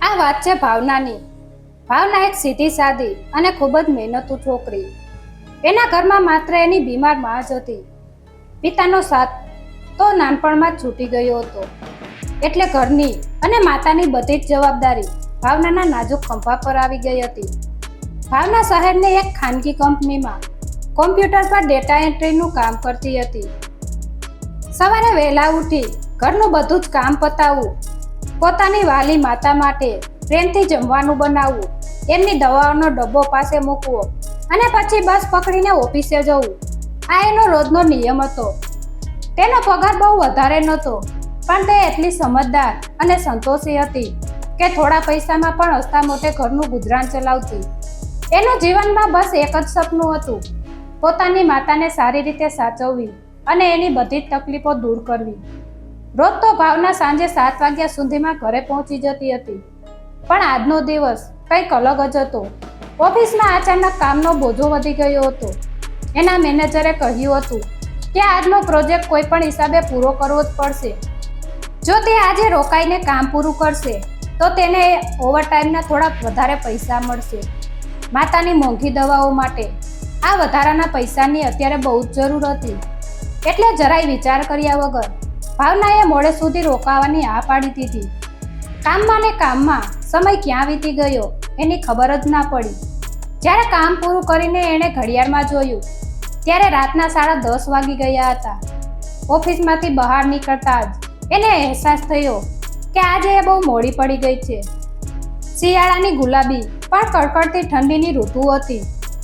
આ વાત છે ભાવનાની. ભાવના એક સીધી સાદી અને ખૂબ જ મહેનતુ છોકરી. એના ઘરમાં માત્ર એની બીમાર માં જ હતી. પિતાનો સાથ તો નાનપણમાં જ છૂટી ગયો હતો, એટલે ઘરની અને માતાની બધી જ જવાબદારી ભાવનાના નાજુક ખંભા પર આવી ગઈ હતી. ભાવના શહેરની એક ખાનગી કંપનીમાં કોમ્પ્યુટર પર ડેટા એન્ટ્રીનું કામ કરતી હતી. સવારે વહેલા ઉઠી ઘરનું બધું જ કામ પતાવવું, પોતાની વાલી માતા માટે પ્રેમથી જમવાનું બનાવવું, એમની દવાઓનો ડબ્બો પાસે મૂકવો અને પછી બસ પકડીને ઓફિસે જવું, આ એનો રોજનો નિયમ હતો. તેનો પગાર બહુ વધારે નહોતો, પણ તે એટલી સમજદાર અને સંતોષી હતી કે થોડા પૈસામાં પણ હસતા મોટે ઘરનું ગુજરાન ચલાવતી. એનું જીવનમાં બસ એક જ સપનું હતું, પોતાની માતાને સારી રીતે સાચવવી અને એની બધી જ તકલીફો દૂર કરવી. રોજ તો ભાવના સાંજે 7 વાગ્યા સુધીમાં ઘરે પહોંચી જતી હતી, પણ આજનો દિવસ કંઈક અલગ જ હતો. ઓફિસમાં અચાનક કામનો બોજો વધી ગયો હતો. એના મેનેજરે કહ્યું હતું કે આજનો પ્રોજેક્ટ કોઈ પણ હિસાબે પૂરો કરવો જ પડશે. જો તે આજે રોકાઈને કામ પૂરું કરશે તો તેને ઓવરટાઈમના થોડા વધારે પૈસા મળશે. માતાની મોંઘી દવાઓ માટે આ વધારાના પૈસાની અત્યારે બહુ જ જરૂર હતી, એટલે જરાય વિચાર કર્યા વગર ભાવનાએ મોડે સુધી રોકાવાની આ પાડી દીધી. કામમાં ને કામમાં સમય ક્યાં વીતી ગયો એની ખબર જ ના પડી. જ્યારે કામ પૂરું કરીને એણે ઘડિયાળમાં જોયું ત્યારે રાતના 10:30 વાગી ગયા હતા. ઓફિસમાંથી બહાર નીકળતા જ એને અહેસાસ થયો કે આજે એ બહુ મોડી પડી ગઈ છે. શિયાળાની ગુલાબી પણ કડકડતી ઠંડીની ઋતુ હતી,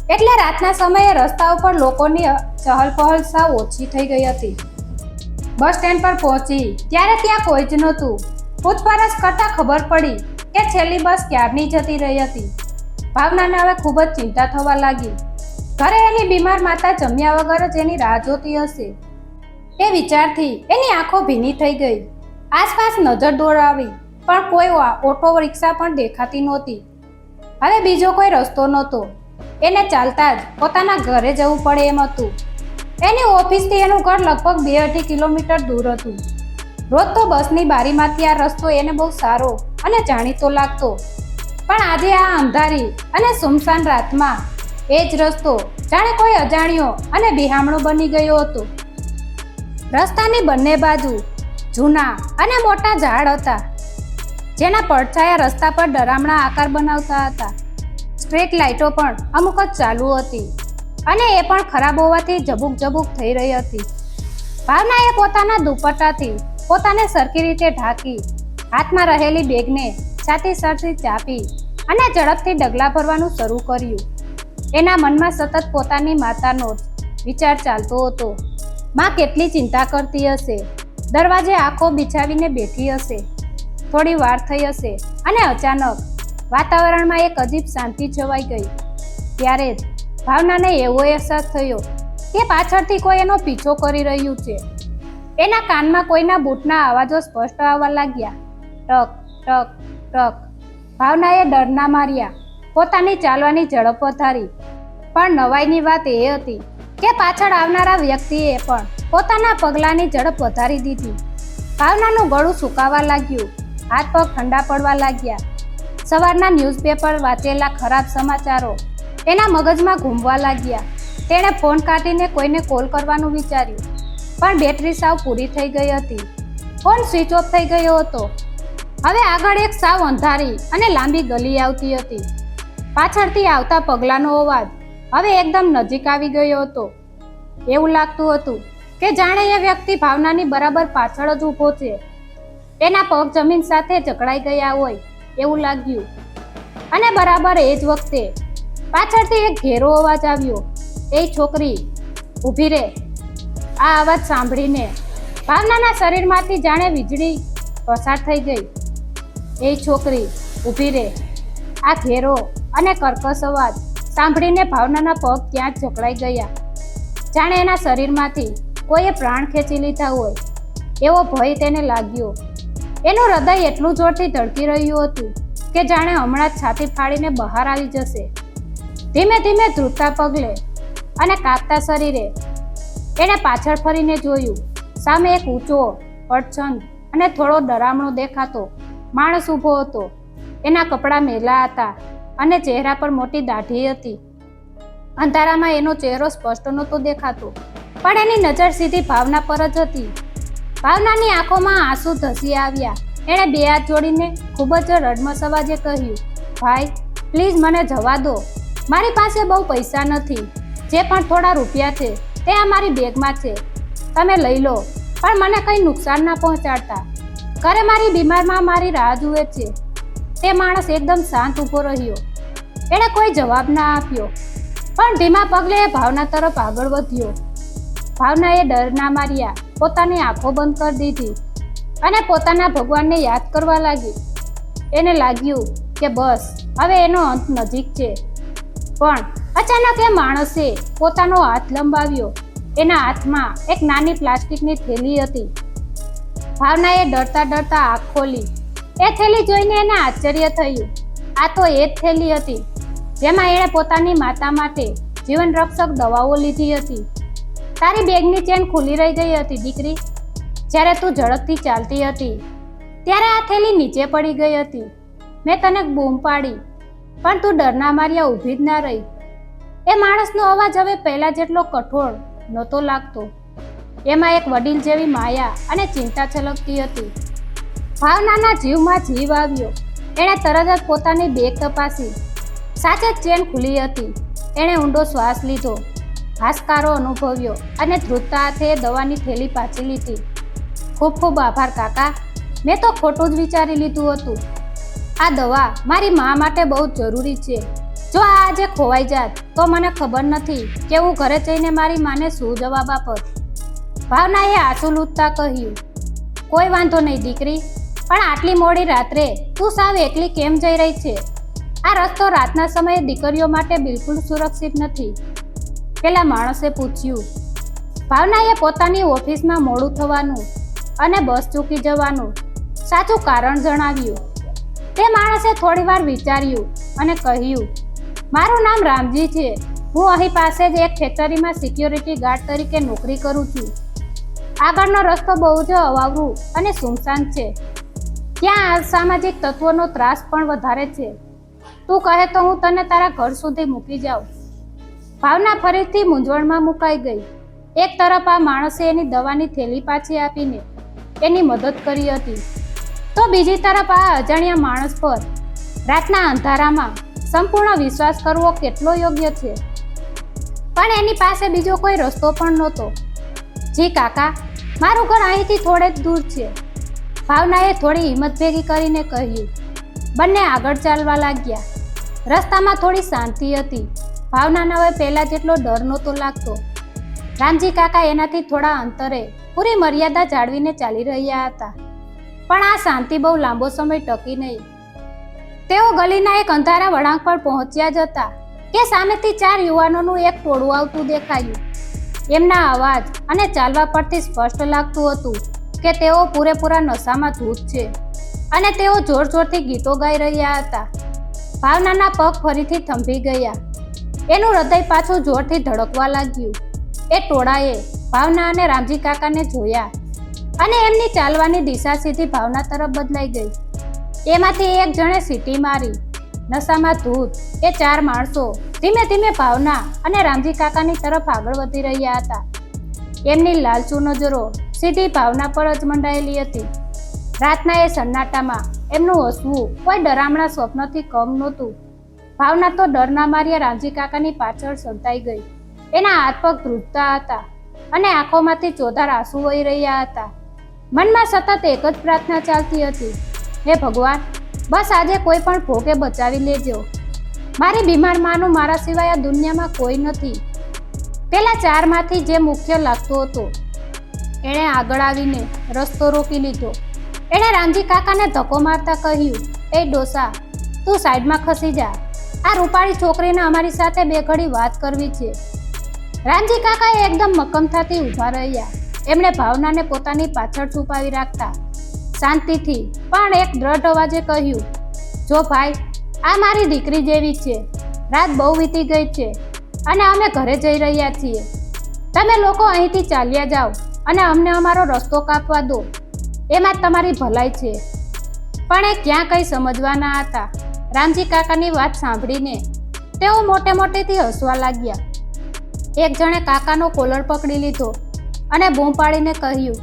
એટલે રાતના સમયે રસ્તા ઉપર લોકોની ચહલપહલ સાવ ઓછી થઈ ગઈ હતી. બસ સ્ટેન્ડ પર પહોંચી ત્યારે ત્યાં કોઈ જ નહોતું. પૂછપરછ કરતાં ખબર પડી કે છેલ્લી બસ ક્યારની જતી રહી હતી. ભાવનાને હવે ખૂબ જ ચિંતા થવા લાગી. ઘરે એની બીમાર માતા જમ્યા વગર જ એની રાહ જોતી હશે, એ વિચારથી એની આંખો ભીની થઈ ગઈ. આસપાસ નજર દોડાવી પણ કોઈ ઓટો રિક્ષા પણ દેખાતી નહોતી. હવે બીજો કોઈ રસ્તો નહોતો. એને ચાલતા જ પોતાના ઘરે જવું પડે એમ હતું. એની ઓફિસથી એનું ઘર લગભગ 2-2.5 કિલોમીટર દૂર હતું. રોજ તો બસની બારીમાંથી આ રસ્તો એને બહુ સારો અને જાણીતો લાગતો, પણ આજે આ અંધારી અને સુમસાન રાતમાં એ જ રસ્તો જાણે કોઈ અજાણ્યો અને બિહામણો બની ગયો હતો. રસ્તાની બંને બાજુ જૂના અને મોટા ઝાડ હતા, જેના પડછાયા રસ્તા પર ડરામણા આકાર બનાવતા હતા. સ્ટ્રીટ લાઇટો પણ અમુક જ ચાલુ હતી અને એ પણ ખરાબ હોવાથી ઝબુક થઈ રહી હતી. ભાવનાએ પોતાના દુપટ્ટાથી પોતાને સરખી રીતે ઢાંકી, હાથમાં રહેલી બેગને છાતી સરથી ચાપી અને ઝડપથી ડગલા ભરવાનું શરૂ કર્યું. એના મનમાં સતત પોતાની માતાનો જ વિચાર ચાલતો હતો. માં કેટલી ચિંતા કરતી હશે, દરવાજે આંખો બિછાવીને બેઠી હશે. થોડી વાર થઈ હશે અને અચાનક વાતાવરણમાં એક અજીબ શાંતિ છવાઈ ગઈ. ત્યારે જ ભાવનાને એવો અહેસાસ થયો કે પાછળથી કોઈ એનો પીછો કરી રહ્યું છે. એના કાનમાં કોઈના બૂટના અવાજો સ્પષ્ટ આવવા લાગ્યા. ટક ટક ટક. ભાવનાએ ડરના માર્યા પોતાની ચાલવાની ઝડપ વધારી. પણ નવાઈની વાત એ હતી કે પાછળ આવનારા વ્યક્તિએ પણ પોતાના પગલાંની ઝડપ વધારી દીધી. ભાવનાનું ગળું સુકાવા લાગ્યું, હાથ પગ ઠંડા પડવા લાગ્યા. સવારના ન્યૂઝપેપર વાંચેલા ખરાબ સમાચારો એના મગજમાં ઘૂમવા લાગ્યા. તેણે ફોન કાઢીને કોઈને કોલ કરવાનું વિચાર્યું, પણ બેટરી સાવ પૂરી થઈ ગઈ હતી. ફોન સ્વિચ ઓફ થઈ ગયો હતો. હવે આગળ એક સાવ અંધારી અને લાંબી ગલી આવતી હતી. પાછળથી આવતા પગલાંનો અવાજ હવે એકદમ નજીક આવી ગયો હતો. એવું લાગતું હતું કે જાણે એ વ્યક્તિ ભાવનાની બરાબર પાછળ જ ઊભો છે. એના પગ જમીન સાથે જકડાઈ ગયા હોય એવું લાગ્યું. અને બરાબર એ જ વખતે પાછળથી એક ઘેરો અવાજ આવ્યો, "એ છોકરી, ઊભી રહે." આ અવાજ સાંભળીને ભાવનાના શરીરમાંથી જાણે વીજળી પસાર થઈ ગઈ. "એ છોકરી, ઊભી રહે." આ ઘેરો અને કર્કશ અવાજ સાંભળીને ભાવનાના પગ ત્યાં જ જકડાઈ ગયા. જાણે એના શરીરમાંથી કોઈએ પ્રાણ ખેંચી લીધા હોય એવો ભય તેને લાગ્યો. એનું હૃદય એટલું જોરથી ધડકી રહ્યું હતું કે જાણે હમણાં જ છાતી ફાડીને બહાર આવી જશે. ધીમે ધીમે ધ્રુજતા પગલે અને કાપતા શરીરે એણે પાછળ ફરીને જોયું. સામે એક ઊંચો, પડછંદ અને થોડો ડરામણો દેખાતો માણસ ઊભો હતો. એના કપડાં મેલા હતા અને ચહેરા પર મોટી દાઢી હતી. અંધારામાં એનો ચહેરો સ્પષ્ટ નહોતો દેખાતો, પણ એની નજર સીધી ભાવના પર જ હતી. ભાવનાની આંખોમાં આંસુ ધસી આવ્યા. એણે બે હાથ જોડીને ખૂબ જ રડમસ અવાજે કહ્યું, ભાઈ પ્લીઝ મને જવા દો. મારી પાસે બહુ પૈસા નથી. જે પણ થોડા રૂપિયા છે તે આ મારી બેગમાં છે, તમે લઈ લો, પણ મને કંઈ નુકસાન ના પહોંચાડતા. ઘરે મારી બીમારમાં મારી રાહ જુએ છે. તે માણસ એકદમ શાંત ઊભો રહ્યો. એણે કોઈ જવાબ ના આપ્યો, પણ ધીમા પગલે એ ભાવના તરફ આગળ વધ્યો. ભાવનાએ ડર ના માર્યા, પોતાની આંખો બંધ કરી દીધી અને પોતાના ભગવાનને યાદ કરવા લાગી. એને લાગ્યું કે બસ હવે એનો અંત નજીક છે. પણ અચાનક એ માણસે પોતાનો હાથ લંબાવ્યો. એના હાથમાં એક નાની પ્લાસ્ટિકની થેલી હતી. ભાવનાએ ડરતા ડરતા આંખ ખોલી. એ થેલી જોઈને એને આશ્ચર્ય થયું. આ તો એ જ થેલી હતી જેમાં એણે પોતાની માતા માટે જીવન રક્ષક દવાઓ લીધી હતી. તારી બેગની ચેન ખુલ્લી રહી ગઈ હતી દીકરી. જ્યારે તું ઝડપથી ચાલતી હતી ત્યારે આ થેલી નીચે પડી ગઈ હતી. મેં તને બૂમ પાડી, પણ તું ડરના માર્યા ઊભી જ ના રહી. એ માણસનો અવાજ હવે પહેલા જેટલો કઠોર નહોતો લાગતો. એમાં એક વડીલ જેવી માયા અને ચિંતા છલકતી હતી. ભાવનાના જીવમાં જીવ આવ્યો. એણે તરત જ પોતાની બેગ તપાસી. સાચે જ ચેન ખુલ્લી હતી. એણે ઊંડો શ્વાસ લીધો, હાશકારો અનુભવ્યો અને ધ્રુજતા હાથે દવાની થેલી પાછી લીધી. ખૂબ ખૂબ આભાર કાકા, મેં તો ખોટું જ વિચારી લીધું હતું. આ દવા મારી મા માટે બહુ જ જરૂરી છે. જો આ આજે ખોવાઈ જાત તો મને ખબર નથી કે હું ઘરે જઈને મારી માને શું જવાબ આપત. ભાવનાએ આંસુ લૂંટતા કહ્યું, કોઈ વાંધો નહીં દીકરી, પણ આટલી મોડી રાત્રે તું સાવ એકલી કેમ જઈ રહી છે? આ રસ્તો રાતના સમયે દીકરીઓ માટે બિલકુલ સુરક્ષિત નથી, પેલા માણસે પૂછ્યું. ભાવનાએ પોતાની ઓફિસમાં મોડું થવાનું અને બસ ચૂકી જવાનું સાચું કારણ જણાવ્યું. તે માણસે થોડીવાર વિચાર્યું અને કહ્યું, મારું નામ રામજી છે. હું અહીં પાસે જ એક ફેક્ટરીમાં સિક્યોરિટી ગાર્ડ તરીકે નોકરી કરું છું. આગળનો રસ્તો બહુ જ અવાવરું અને સુમસાન છે. ત્યાં અસામાજિક તત્વોનો ત્રાસ પણ વધારે છે. તું કહે તો હું તને તારા ઘર સુધી મૂકી જાઉં. ભાવના ફરીથી મૂંઝવણમાં મુકાઈ ગઈ. એક તરફ આ માણસે એની દવાની થેલી પાછી આપીને એની મદદ કરી હતી, તો બીજી તરફ આ અજાણ્યા માણસ પર રાતના અંધારામાં સંપૂર્ણ વિશ્વાસ કરવો કેટલો યોગ્ય છે? પણ એની પાસે બીજો કોઈ રસ્તો પણ નહોતો. જી કાકા, મારું ઘર અહીંથી થોડે જ દૂર છે. ભાવનાએ થોડી હિંમત ભેગી કરીને કહ્યું. બંને આગળ ચાલવા લાગ્યા. રસ્તામાં થોડી શાંતિ હતી. ભાવનાને હવે પહેલા જેટલો ડર નહોતો લાગતો. રામજી કાકા એનાથી થોડા અંતરે પૂરી મર્યાદા જાળવીને ચાલી રહ્યા હતા. પણ આ શાંતિ બહુ લાંબો સમય ટકી નહીં. તેઓ ગલીના એક અંધારા વળાંક પર પહોંચ્યા જ હતા કે સામેથી 4 યુવાનોનું એક ટોળું આવતું દેખાયું. એમના અવાજ અને ચાલવા પરથી સ્પષ્ટ લાગતું હતું કે તેઓ પૂરેપૂરા નશામાં ધૂત છે અને તેઓ જોર જોરથી ગીતો ગાઈ રહ્યા હતા. ભાવનાના પગ ફરીથી થંભી ગયા. એનું હૃદય પાછું જોરથી ધડકવા લાગ્યું. એ ટોળાએ ભાવના અને રામજી કાકાને જોયા અને એમની ચાલવાની દિશા સીધી ભાવના તરફ બદલાઈ ગઈ. એમાંથી એક જણે સીટી મારી. નશામાં ધૂત એ 4 માણસો ધીમે ધીમે ભાવના અને રામજી કાકાની તરફ આગળ વધી રહ્યા હતા. એમની લાલચુ નજરો સીધી ભાવના પર જ મંડાયેલી હતી. રાતના એ સન્નાટામાં એમનું હસવું કોઈ ડરામણા સ્વપ્નથી કમ નહોતું. ભાવના તો ડરના માર્યા રામજી કાકાની પાછળ સંતાઈ ગઈ. એના હાથ પગ ધ્રુજતા હતા અને આંખોમાંથી ચોધાર આંસુ વહી રહ્યા હતા. મનમાં સતત એક જ પ્રાર્થના ચાલતી હતી, હે ભગવાન, બસ આજે કોઈ પણ ભોગે બચાવી લેજો. મારી બીમાર માનું મારા સિવાય આ દુનિયામાં કોઈ નથી. પેલા 4માંથી જે મુખ્ય લાગતો હતો એણે આગળ આવીને રસ્તો રોકી લીધો. એણે રામજી કાકાને ધક્કો મારતા કહ્યું, એ ડોસા, તું સાઈડમાં ખસી જા. આ રૂપાળી છોકરીને અમારી સાથે 2 ઘડી વાત કરવી છે. રામજી કાકાએ એકદમ મક્કમતાથી ઊભા રહ્યા. એમણે ભાવનાને પોતાની પાછળ છુપાવી રાખતા શાંતિથી પણ એક દ્રઢ અવાજે કહ્યું, જો ભાઈ, આ મારી દીકરી જેવી છે. રાત બહુ વીતી ગઈ છે અને અમે ઘરે જઈ રહ્યા છીએ. તમે લોકો અહીંથી ચાલ્યા જાઓ અને અમને અમારો રસ્તો કાપવા દો. એમાં તમારી ભલાઈ છે. પણ એ ક્યાં કંઈ સમજવાના હતા. રામજી કાકાની વાત સાંભળીને તેઓ મોટે મોટેથી હસવા લાગ્યા. એક જણે કાકાનો કોલર પકડી લીધો અને બૂમ પાડીને કહ્યું,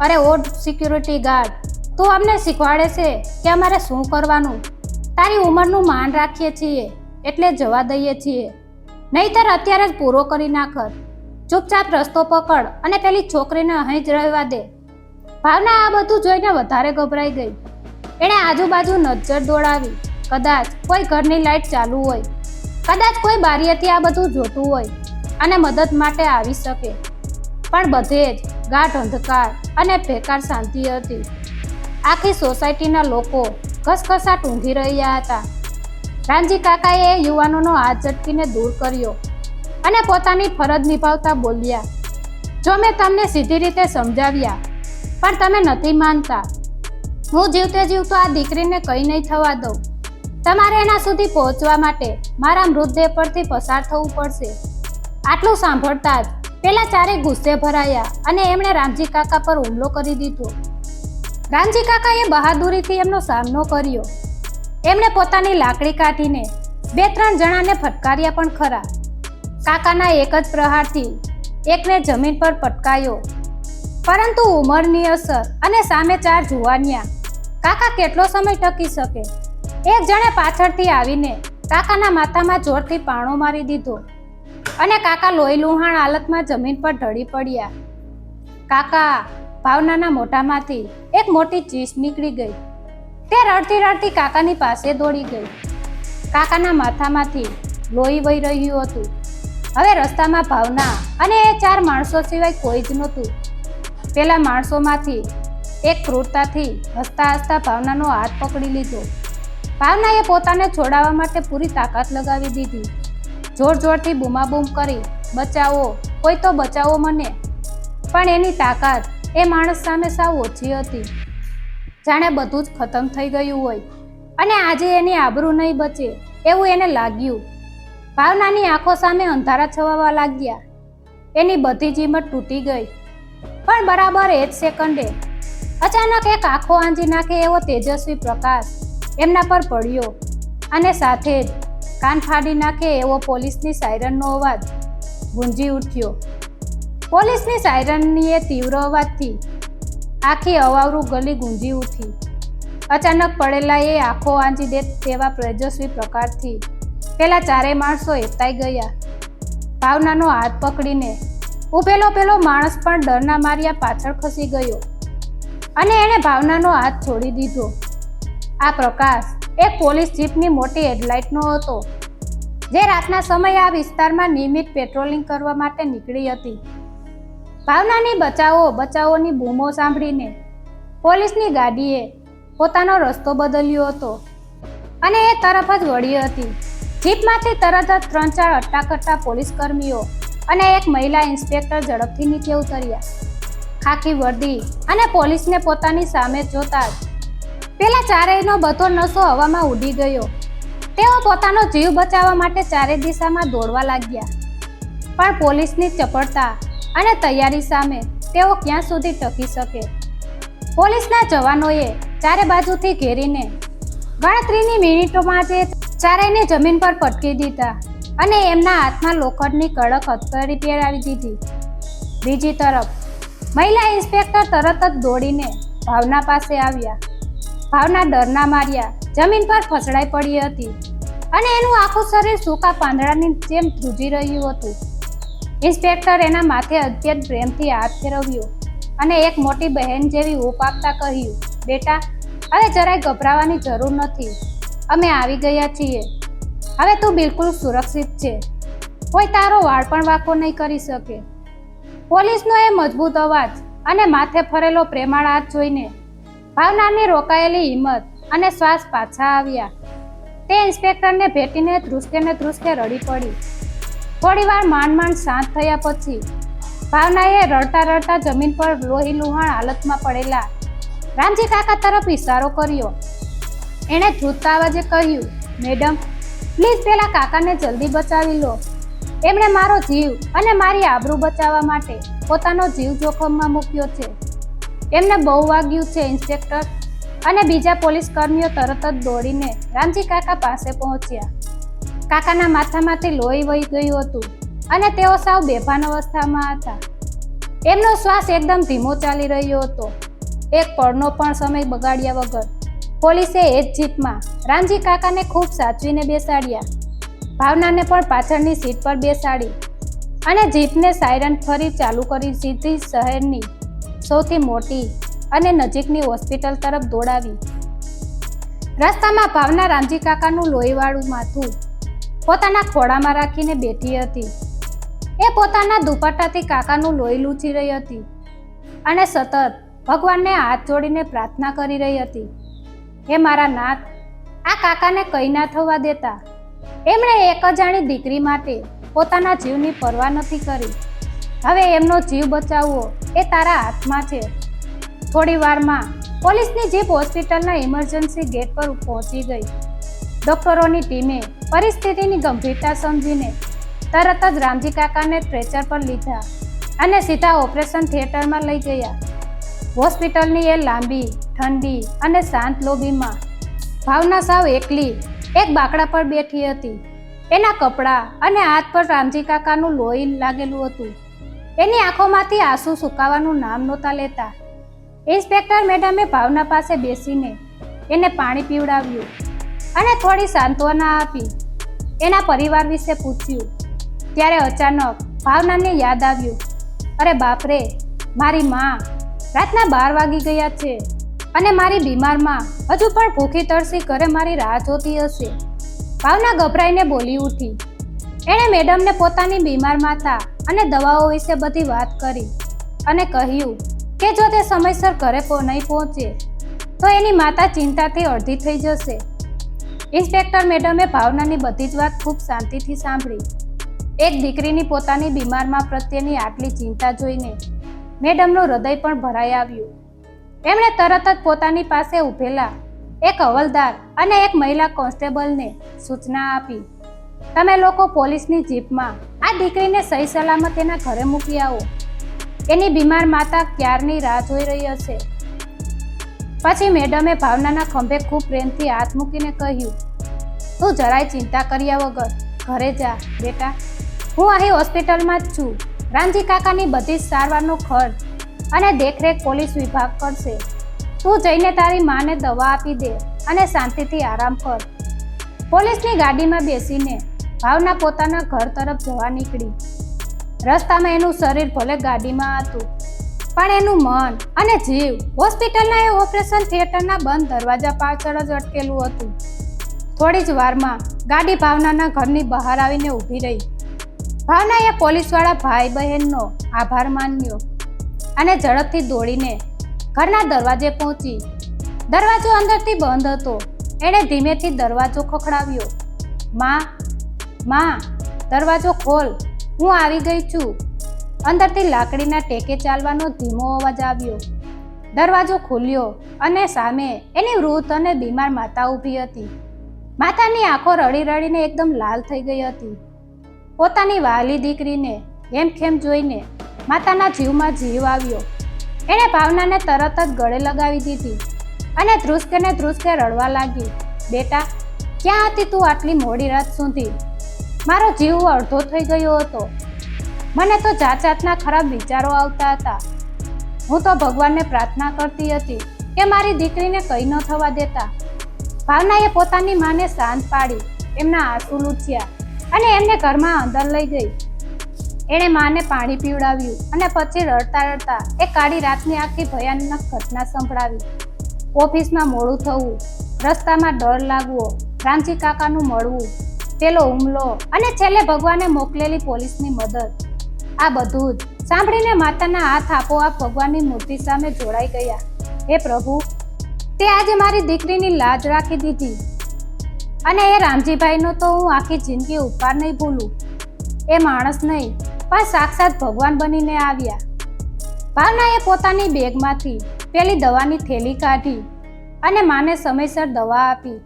અરે ઓ સિક્યુરિટી ગાર્ડ, તું અમને શીખવાડે છે કે અમારે શું કરવાનું? તારી ઉંમરનું માન રાખીએ છીએ એટલે જવા દઈએ છીએ, નહીંતર અત્યારે જ પૂરો કરી નાખત. ચૂપચાપ રસ્તો પકડ અને પેલી છોકરીને અહીં જ રહેવા દે. ભાવના આ બધું જોઈને વધારે ગભરાઈ ગઈ. એણે આજુબાજુ નજર દોડાવી. કદાચ કોઈ ઘરની લાઈટ ચાલુ હોય, કદાચ કોઈ બારીએથી આ બધું જોતું હોય અને મદદ માટે આવી શકે, પણ બધે જ ગાઢ અંધકાર અને બેકાર શાંતિ હતી. આખી સોસાયટીના લોકો ઘસઘસાટ ઊંઘી રહ્યા હતા. રામજી કાકાએ યુવાનોનો હાથ ઝટકીને દૂર કર્યો અને પોતાની ફરજ નિભાવતા બોલ્યા, જો મેં તમને સીધી રીતે સમજાવ્યા પણ તમે નથી માનતા, હું જીવતે જીવતો આ દીકરીને કંઈ નહીં થવા દઉં. તમારે એના સુધી પહોંચવા માટે મારા મૃતદેહ પરથી પસાર થવું પડશે. આટલું સાંભળતા જ પેલા ચારે ગુસ્સે ભરાયા અને એમણે રામજી કાકા પર હુમલો કરી દીધો. રામજી કાકાએ બહાદુરીથી એમનો સામનો કર્યો. એમણે પોતાની લાકડી કાઢીને 2-3 જણાને ફટકાર્યા પણ ખરા. કાકાના એક જ પ્રહારથી એકને જમીન પર પટકાયો, પરંતુ ઉંમરની અસર અને સામે 4 જુવાનિયા. કાકા કેટલો સમય ટકી શકે? એક જણે પાછળથી આવીને કાકાના માથામાં જોરથી પાણો મારી દીધો અને કાકા લોહી લુહાણ હાલતમાં જમીન પર ઢળી પડ્યા. કાકા ભાવનાના મોઢામાંથી એક મોટી ચીસ નીકળી ગઈ. તે રડતી રડતી કાકાની પાસે દોડી ગઈ. કાકાના માથામાંથી લોહી વહી રહ્યું હતું. હવે રસ્તામાં ભાવના અને એ 4 માણસો સિવાય કોઈ જ નહોતું. પેલા માણસોમાંથી એક ક્રૂરતાથી હસતા હસતા ભાવનાનો હાથ પકડી લીધો. ભાવનાએ પોતાને છોડાવવા માટે પૂરી તાકાત લગાવી દીધી. જોર જોરથી બૂમાબૂમ કરી, બચાવો, કોઈ તો બચાવો મને. પણ એની તાકાત એ માણસ સામે સાવ ઓછી હતી. જાણે બધું જ ખતમ થઈ ગયું હોય અને આજે એની આબરૂ નહીં બચે એવું એને લાગ્યું. ભાવનાની આંખો સામે અંધારા છવાવા લાગ્યા. એની બધી જ હિંમત તૂટી ગઈ. પણ બરાબર એ જ સેકન્ડે અચાનક એક આંખો આંજી નાખે એવો તેજસ્વી પ્રકાશ એમના પર પડ્યો અને સાથે જ કાન ફાડી નાખે એવો પોલીસની સાયરનનો અવાજ ગુંજી ઉઠ્યો. પોલીસની સાયરનની એ તીવ્ર અવાજથી આખી અવાવરું ગલી ગુંજી ઉઠી. અચાનક પડેલા એ આંખો આંજી દે તેવા તેજસ્વી પ્રકારથી પેલા 4 માણસો એકતાઈ ગયા. ભાવનાનો હાથ પકડીને ઉભેલો પેલો માણસ પણ ડરના માર્યા પાછળ ખસી ગયો અને એણે ભાવનાનો હાથ છોડી દીધો. આ પ્રકાશ એક પોલીસ જીપની મોટી હેડલાઇટનો હતો, જે રાતના સમયે આ વિસ્તારમાં નિયમિત પેટ્રોલિંગ કરવા માટે નીકળી હતી. ભાવનાની બચાવો બચાવોની બૂમો સાંભળીને પોલીસની ગાડીએ પોતાનો રસ્તો બદલ્યો હતો અને એ તરફ જ વળી હતી. જીપમાંથી તરત જ 3-4 અટ્ટાકટ્ટા પોલીસ કર્મીઓ અને એક મહિલા ઇન્સ્પેક્ટર ઝડપથી નીચે ઉતર્યા. ખાખી વર્દી અને પોલીસને પોતાની સામે જોતા જ પેલા ચારેયનો બધો નશો હવામાં ઉડી ગયો. તેઓ પોતાનો જીવ બચાવવા માટે ચારે દિશામાં દોડવા લાગ્યા. પણ પોલીસની ચપળતા અને તૈયારી સામે તેઓ ક્યાં સુધી ટકી શકે? પોલીસના જવાનોએ ચારે બાજુથી ઘેરીને ગણતરીની મિનિટોમાં જ ચારેયને જમીન પર પટકી દીધા અને એમના હાથમાં લોખંડની કડક હથકડી પહેરાવી દીધી. બીજી તરફ મહિલા ઇન્સ્પેક્ટર તરત જ દોડીને ભાવના પાસે આવ્યા. ભાવના ડરના માર્યા જમીન પર ફસડાઈ પડી હતી અને એનું આખું શરીર સૂકા પાંદડાની જેમ ધ્રુજી રહ્યું હતું. ઇન્સ્પેક્ટર એના માથે અત્યંત પ્રેમથી હાથ ફેરવ્યો અને એક મોટી બહેન જેવી ઊપ આપતા કહ્યું, બેટા, હવે જરાય ગભરાવાની જરૂર નથી. અમે આવી ગયા છીએ. હવે તું બિલકુલ સુરક્ષિત છે. કોઈ તારો વાળ પણ વાંકો નહીં કરી શકે. પોલીસનો એ મજબૂત અવાજ અને માથે ફરેલો પ્રેમાળ હાથ જોઈને ભાવનાની રોકાયેલી હિંમત અને શ્વાસ પાછા આવ્યા. તે ઇન્સ્પેક્ટરને ભેટીને ધ્રુસકે ને ધ્રુસકે રડી પડી. થોડીવાર માંડ શાંત થયા પછી ભાવનાએ રડતા રડતા જમીન પર લોહી લુહાણ હાલતમાં પડેલા રામજી કાકા તરફ ઇશારો કર્યો. એણે ધ્રુજતા અવાજે કહ્યું, મેડમ, પ્લીઝ પેલા કાકાને જલ્દી બચાવી લો. એમણે મારો જીવ અને મારી આબરૂ બચાવવા માટે પોતાનો જીવ જોખમમાં મૂક્યો છે. એમને બહુ વાગ્યું છે ઇન્સ્પેક્ટર. અને બીજા પોલીસ કર્મીઓ તરત જ દોડીને રામજી કાકા પાસે પહોંચ્યા. કાકાના માથામાંથી લોહી વહી ગયું હતું અને તેઓ સાવ બેભાન અવસ્થામાં હતા. એમનો શ્વાસ એકદમ ધીમો ચાલી રહ્યો હતો. એક પળનો પણ સમય બગાડ્યા વગર પોલીસે એ જ જીપમાં રામજી કાકાને ખૂબ સાચવીને બેસાડ્યા. ભાવનાને પણ પાછળની સીટ પર બેસાડી અને જીપને સાયરન ફરી ચાલુ કરી સીધી શહેરની સૌથી મોટી અને નજીકની હોસ્પિટલ તરફ દોડાવી. રસ્તામાં ભાવના રામજી કાકાનું લોહીવાળું માથું પોતાના ખોળામાં રાખીને બેઠી હતી. એ પોતાના દુપટ્ટાથી કાકાનું લોહી લૂછી રહી હતી અને સતત ભગવાનને હાથ જોડીને પ્રાર્થના કરી રહી હતી, હે મારા નાથ, આ કાકાને કંઈ ના થવા દેતા. એમણે એક અજાણી દીકરી માટે પોતાના જીવની પરવા નથી કરી. હવે એમનો જીવ બચાવવો એ તારા હાથમાં છે. થોડી વારમાં પોલીસની જીપ હોસ્પિટલના ઇમરજન્સી ગેટ પર પહોંચી ગઈ. ડોક્ટરોની ટીમે પરિસ્થિતિની ગંભીરતા સમજીને તરત જ રામજી કાકાને સ્ટ્રેચર પર લીધા અને સીધા ઓપરેશન થિયેટરમાં લઈ ગયા. હોસ્પિટલની એ લાંબી, ઠંડી અને શાંત લોબીમાં ભાવના સાવ એકલી એક બાકડા પર બેઠી હતી. એના કપડાં અને હાથ પર રામજી કાકાનું લોહી લાગેલું હતું. એની આંખોમાંથી આંસુ સુકાવાનું નામ નહોતા લેતા. ઇન્સ્પેક્ટર મેડમે ભાવના પાસે બેસીને એને પાણી પીવડાવ્યું અને થોડી સાંત્વના આપી. એના પરિવાર વિશે પૂછ્યું. ત્યારે અચાનક ભાવનાને યાદ આવ્યું, અરે બાપરે, મારી માં રાતના 12 વાગી ગયા છે અને મારી બીમાર માં હજુ પણ ભૂખી તરસી ઘરે મારી રાહ જોતી હશે. ભાવના ગભરાઈને બોલી ઉઠી. એણે મેડમને પોતાની બીમાર માતા અને દવાઓ વિશે બધી વાત કરી અને કહ્યું કે જો તે સમયસર ઘરે નહીં પહોંચે તો એની માતા ચિંતાથી અડધી થઈ જશે. ઇન્સ્પેક્ટર મેડમે ભાવનાની બધી જ વાત ખૂબ શાંતિથી સાંભળી. એક દીકરીની પોતાની બીમારમાં પ્રત્યેની આટલી ચિંતા જોઈને મેડમનું હૃદય પણ ભરાઈ આવ્યું. એમણે તરત જ પોતાની પાસે ઊભેલા એક હવલદાર અને એક મહિલા કોન્સ્ટેબલને સૂચના આપી, તમે લોકો પોલીસની જીપમાં આ દીકરીને સહી સલામત એના ઘરે મૂકી આવો. એની બીમાર માતા ક્યારની રાહ જોઈ રહી હશે. પછી મેડમે ભાવનાના ખંભે ખૂબ પ્રેમથી હાથ મૂકીને કહ્યું, તું જરાય ચિંતા કર્યા વગર ઘરે જા બેટા. હું અહીં હોસ્પિટલમાં જ છું. રામજી કાકાની બધી જ સારવારનો ખર્ચ અને દેખરેખ પોલીસ વિભાગ કરશે. તું જઈને તારી માને દવા આપી દે અને શાંતિથી આરામ કર. પોલીસની ગાડીમાં બેસીને ભાવના પોતાના ઘર તરફ જવા નીકળી. રસ્તામાં એનું શરીર ભલે ગાડીમાં હતું, પણ એનું મન અને જીવ હોસ્પિટલના એ ઓપરેશન થિયેટરના બંધ દરવાજા પાછળ જ અટકેલું હતું. થોડી જ વારમાં ગાડી ભાવનાના ઘરની બહાર આવીને ઊભી રહી. ભાવનાએ પોલીસવાળા ભાઈ બહેનનો આભાર માન્યો અને ઝડપથી દોડીને ઘરના દરવાજે પહોંચી. દરવાજો અંદરથી બંધ હતો. એણે ધીમેથી દરવાજો ખખડાવ્યો. માં, દરવાજો ખોલ, હું આવી ગઈ છું. અંદરથી લાકડીના ટેકે ચાલવાનો ધીમો અવાજ આવ્યો. દરવાજો ખુલ્યો અને સામે એની વૃદ્ધ અને બીમાર માતા ઊભી હતી. માતાની આંખો રડી રડીને એકદમ લાલ થઈ ગઈ હતી. પોતાની વહાલી દીકરીને હેમખેમ જોઈને માતાના જીવમાં જીવ આવ્યો. એણે ભાવનાને તરત જ ગળે લગાવી દીધી અને ધ્રુસકે રડવા લાગી. બેટા, ક્યાં હતી તું આટલી મોડી રાત સુધી? મારો જીવ અડધો થઈ ગયો હતો. મને તો જાતના ખરાબ વિચારો આવતા હતા. હું તો ભગવાનને પ્રાર્થના કરતી હતી કે મારી દીકરીને કંઈ ન થવા દેતા. ભાવનાએ પોતાની માને શાંત પાડી, એમના આંસુ લૂછ્યા અને એમને ઘરમાં અંદર લઈ ગઈ. એણે માને પાણી પીવડાવ્યું અને પછી રડતા રડતા એ કાળી રાતની આખી ભયાનક ઘટના સંભળાવી. ઓફિસમાં મોડું થવું, રસ્તામાં ડર લાગવો, રામજી કાકાનું મળવું, પેલો હુમલો અને છેલ્લે ભગવાને મોકલેલી પોલીસની મદદ. આ બધું જ સાંભળીને માતાના હાથ આપોઆપ ભગવાનની મૂર્તિ સામે જોડાઈ ગયા. હે પ્રભુ, તે આજે મારી દીકરીની લાજ રાખી દીધી અને એ રામજીભાઈનો તો હું આખી જિંદગી ઉપકાર નહીં ભૂલું. એ માણસ નહીં પણ સાક્ષાત ભગવાન બનીને આવ્યા. ભાવનાએ પોતાની બેગમાંથી પેલી દવાની થેલી કાઢી અને માને સમયસર દવા આપી.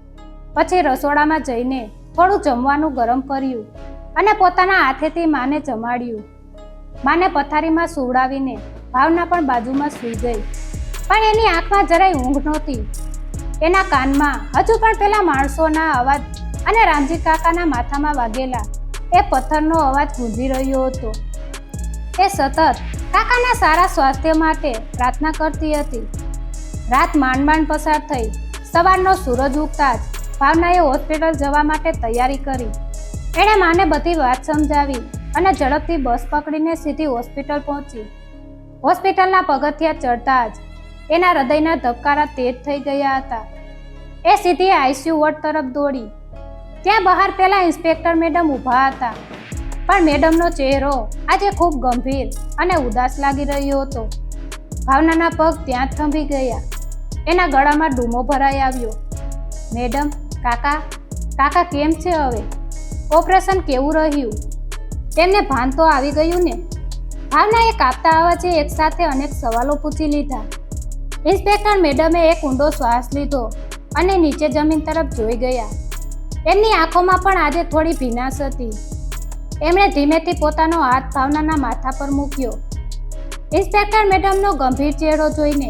પછી રસોડામાં જઈને થોડું જમવાનું ગરમ કર્યું અને પોતાના હાથેથી માને જમાડ્યું. માને પથારીમાં સુવડાવીને ભાવના પણ બાજુમાં સૂઈ ગઈ. પણ એની આંખમાં જરાય ઊંઘ નહોતી. એના કાનમાં હજુ પણ પેલા માણસોના અવાજ અને રામજી કાકાના માથામાં વાગેલા એ પથ્થરનો અવાજ ગૂંજી રહ્યો હતો. એ સતત કાકાના સારા સ્વાસ્થ્ય માટે પ્રાર્થના કરતી હતી. રાત માંડ માંડ પસાર થઈ. સવારનો સૂરજ ઉગતા જ ભાવનાએ હોસ્પિટલ જવા માટે તૈયારી કરી. એણે માને બધી વાત સમજાવી અને ઝડપથી બસ પકડીને સીધી હોસ્પિટલ પહોંચી. હોસ્પિટલના પગથિયા ચડતા જ એના હૃદયના ધબકારા તેજ થઈ ગયા હતા. એ સીધી આઈસીયુ વોર્ડ તરફ દોડી. ત્યાં બહાર પેલા ઇન્સ્પેક્ટર મેડમ ઊભા હતા, પણ મેડમનો ચહેરો આજે ખૂબ ગંભીર અને ઉદાસ લાગી રહ્યો હતો. ભાવનાના પગ ત્યાં જ થંભી ગયા. એના ગળામાં ડૂમો ભરાઈ આવ્યો. મેડમ, કાકા કેમ છે હવે? ઓપરેશન કેવું રહ્યું? તેમને ભાન તો આવી ગયું ને? ભાવનાએ કાપતા અવાજે એકસાથે અનેક સવાલો પૂછી લીધા. ઇન્સ્પેક્ટર મેડમે એક ઊંડો શ્વાસ લીધો અને નીચે જમીન તરફ જોઈ ગયા. એમની આંખોમાં પણ આજે થોડી ભીનાશ હતી. એમણે ધીમેથી પોતાનો હાથ ભાવનાના માથા પર મૂક્યો. ઇન્સ્પેક્ટર મેડમનો ગંભીર ચહેરો જોઈને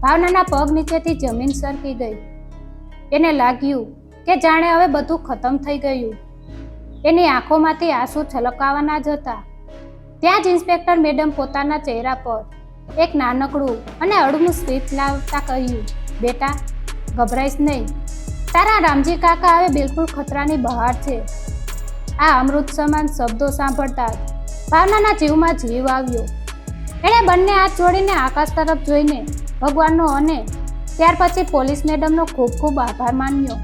ભાવનાના પગ નીચેથી જમીન સરકી ગઈ. એને લાગ્યું કે જાણે હવે બધું ખતમ થઈ ગયું. એની આંખોમાંથી આંસુ છલકાવાના જ હતા. ત્યાં જ ઇન્સ્પેક્ટર મેડમ પોતાના ચહેરા પર એક નાનકડું અને અડગું સ્મિત લાવતા કહ્યું, બેટા, ગભરાઈશ નહીં. તારા રામજી કાકા હવે બિલકુલ ખતરાની બહાર છે. આ અમૃત સમાન શબ્દો સાંભળતા જ ભાવનાના જીવમાં જીવ આવ્યો. એણે બંને હાથ જોડીને આકાશ તરફ જોઈને ભગવાનનો અને ત્યાર પછી પોલીસ મેડમનો ખૂબ ખૂબ આભાર માન્યો.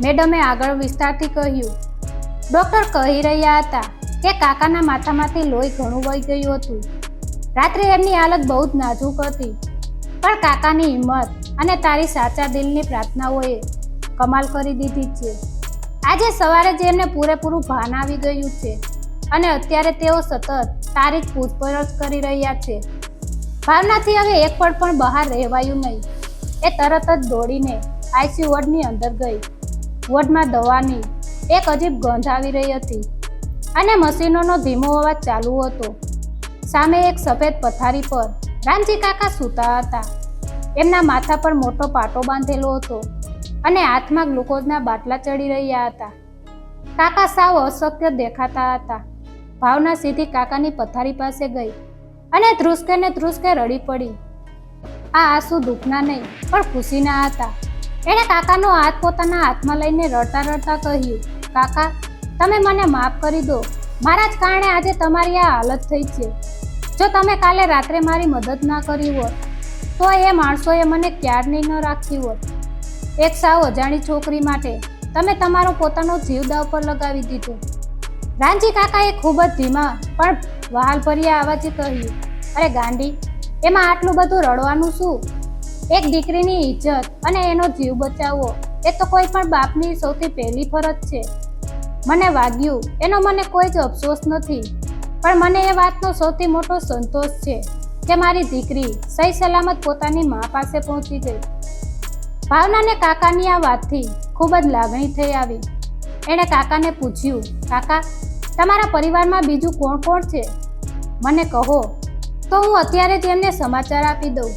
મેડમે આગળ વિસ્તારથી કહ્યું, ડૉક્ટર કહી રહ્યા હતા કે કાકાના માથામાંથી લોહી ઘણું વહી ગયું હતું. રાત્રે એમની હાલત બહુ જ નાજુક હતી, પણ કાકાની હિંમત અને તારી સાચા દિલની પ્રાર્થનાઓએ કમાલ કરી દીધી છે. આજે સવારે જ એમને પૂરેપૂરું ભાન આવી ગયું છે અને અત્યારે તેઓ સતત તારી જ પૂછપરછ કરી રહ્યા છે. ભાવનાથી હવે એક પળ પણ બહાર રહેવાયું નહીં. એ તરત જ દોડીને આઈસીયુ વોર્ડની અંદર ગઈ. વોર્ડમાં દવાની એક અજીબ ગંધ આવી રહી હતી અને મશીનોનો ધીમો અવાજ ચાલુ હતો. સામે એક સફેદ પથારી પર રામજી કાકા સૂતા હતા. એમના માથા પર મોટો પાટો બાંધેલો હતો અને હાથમાં ગ્લુકોઝના બાટલા ચડી રહ્યા હતા. કાકા સાવ અશક્ય દેખાતા હતા. ભાવના સીધી કાકાની પથારી પાસે ગઈ અને ધ્રુસકે ને ધ્રુસકે રડી પડી. આ આંસુ દુઃખના નહીં પણ ખુશીના હતા. એણે કાકાનો હાથ પોતાના હાથમાં લઈને રડતા રડતા કહ્યું, કાકા, તમે મને માફ કરી દો. મારા જ કારણે આજે તમારી આ હાલત થઈ છે. જો તમે કાલે રાત્રે મારી મદદ ના કરી હોત તો એ માણસોએ મને ક્યારની ન રાખી હોત. એક સાવ અજાણી છોકરી માટે તમે તમારો પોતાનો જીવ દાવ પર લગાવી દીધો. રામજી કાકાએ ખૂબ જ ધીમા પણ વહાલભર્યા અવાજે કહ્યું, અરે ગાંડી, એમાં આટલું બધું રડવાનું શું? એક દીકરીની ઇજ્જત અને એનો જીવ બચાવવો એ તો કોઈ પણ બાપની સૌથી પહેલી ફરજ છે. મને વાગ્યું એનો મને કોઈ જ અફસોસ નથી, પણ મને એ વાતનો સૌથી મોટો સંતોષ છે કે મારી દીકરી સહી સલામત પોતાની મા પાસે પહોંચી ગઈ. ભાવનાને કાકાની આ વાતથી ખૂબ જ લાગણી થઈ આવી. એણે કાકાને પૂછ્યું, કાકા, તમારા પરિવારમાં બીજું કોણ કોણ છે? મને કહો તો હું અત્યારે જ એમને સમાચાર આપી દઉં,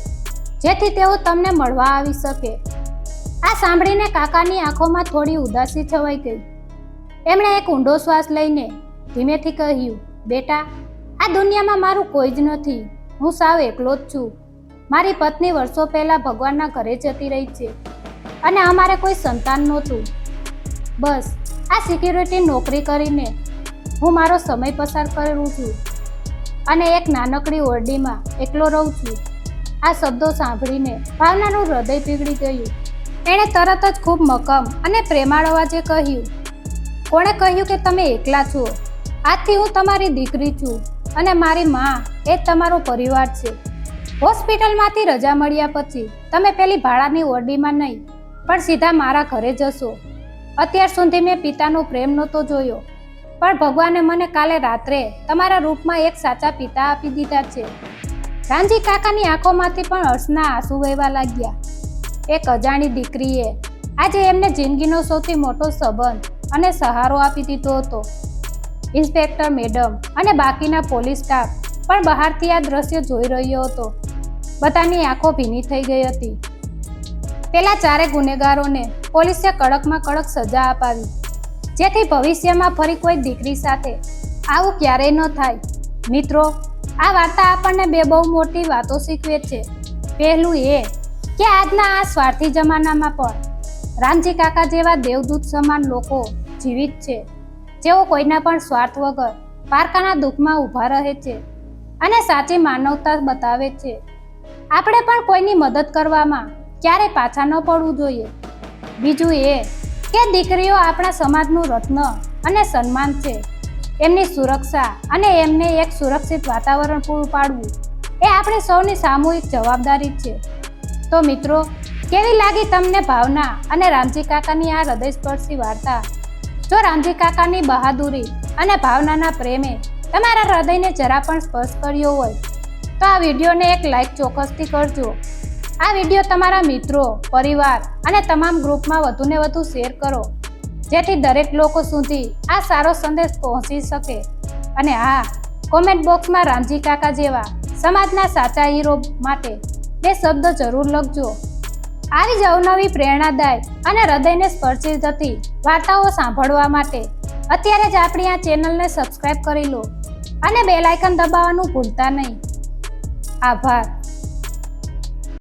જેથી તેઓ તમને મળવા આવી શકે. આ સાંભળીને કાકાની આંખોમાં થોડી ઉદાસી છવાઈ ગઈ. એમણે એક ઊંડો શ્વાસ લઈને ધીમેથી કહ્યું, બેટા, આ દુનિયામાં મારું કોઈ જ નથી. હું સાવ એકલો જ છું. મારી પત્ની વર્ષો પહેલાં ભગવાનના ઘરે જતી રહી છે અને અમારે કોઈ સંતાન નહોતું. બસ આ સિક્યુરિટી નોકરી કરીને હું મારો સમય પસાર કરું છું અને એક નાનકડી ઓરડીમાં એકલો રહું છું. આ શબ્દો સાંભળીને ભાવનાનું હૃદય પીગળી ગયું. એણે તરત જ ખૂબ મક્કમ અને પ્રેમાળ અવાજે કહ્યું, કોણે કહ્યું કે તમે એકલા છો? આજથી હું તમારી દીકરી છું અને મારી મા એ તમારો પરિવાર છે. હોસ્પિટલમાંથી રજા મળ્યા પછી તમે પેલી ભાડાની ઓરડીમાં નહીં પણ સીધા મારા ઘરે જશો. અત્યાર સુધી મેં પિતાનો પ્રેમ નહોતો જોયો, પણ ભગવાને મને કાલે રાત્રે તમારા રૂપમાં એક સાચા પિતા આપી દીધા છે. રામજી કાકાની આંખોમાંથી પણ હર્ષના આંસુ વહેવા લાગ્યા. એક અજાણી દીકરીએ આજે એમને જિંદગીનો સૌથી મોટો સંબંધ અને સહારો આપી દીધો હતો. ઇન્સ્પેક્ટર મેડમ અને બાકીના પોલીસ સ્ટાફ પણ બહારથી આ દ્રશ્ય જોઈ રહ્યો હતો. બધાની આંખો ભીની થઈ ગઈ હતી. પેલા 4 ગુનેગારોને પોલીસે કડકમાં કડક સજા અપાવી, જેથી ભવિષ્યમાં ફરી કોઈ દીકરી સાથે આવું ક્યારેય ન થાય. મિત્રો, આ વાર્તા આપણને બે બહુ મોટી વાતો શીખવે છે. પહેલું એ કે આજના આ સ્વાર્થી જમાનામાં પણ રામજી કાકા જેવા દેવદૂત સમાન લોકો જીવિત છે, જેઓ કોઈના પણ સ્વાર્થ વગર પારકાના દુઃખમાં ઊભા રહે છે અને સાચી માનવતા બતાવે છે. આપણે પણ કોઈની મદદ કરવામાં ક્યારે પાછા ન પડવું જોઈએ. બીજું એ કે દીકરીઓ આપણા સમાજનું રત્ન અને સન્માન છે. એમની સુરક્ષા અને એમને એક સુરક્ષિત વાતાવરણ પૂરું પાડવું એ આપણી સૌની સામૂહિક જવાબદારી છે. તો મિત્રો, કેવી લાગી તમને ભાવના અને રામજી કાકાની આ હૃદયસ્પર્શી વાર્તા? જો રામજી કાકાની બહાદુરી અને ભાવનાના પ્રેમે તમારા હૃદયને જરા પણ સ્પર્શ કર્યો હોય તો આ વિડીયોને એક લાઈક ચોક્કસથી કરજો. આ વિડીયો તમારા મિત્રો, પરિવાર અને તમામ ગ્રુપમાં વધુને વધુ શેર કરો, જેથી દરેક લોકો સુધી આ સારો સંદેશ પહોંચી શકે. અને હા, કોમેન્ટ બોક્સમાં રામજી કાકા જેવા સમાજના સાચા હીરો માટે 2 શબ્દો જરૂર લખજો. આવી જ અવનવી પ્રેરણાદાયક અને હૃદયને સ્પર્શી જતી વાર્તાઓ સાંભળવા માટે અત્યારે જ આપણી આ ચેનલને સબસ્ક્રાઇબ કરી લો અને બેલ આઇકન દબાવવાનું ભૂલતા નહીં. આભાર.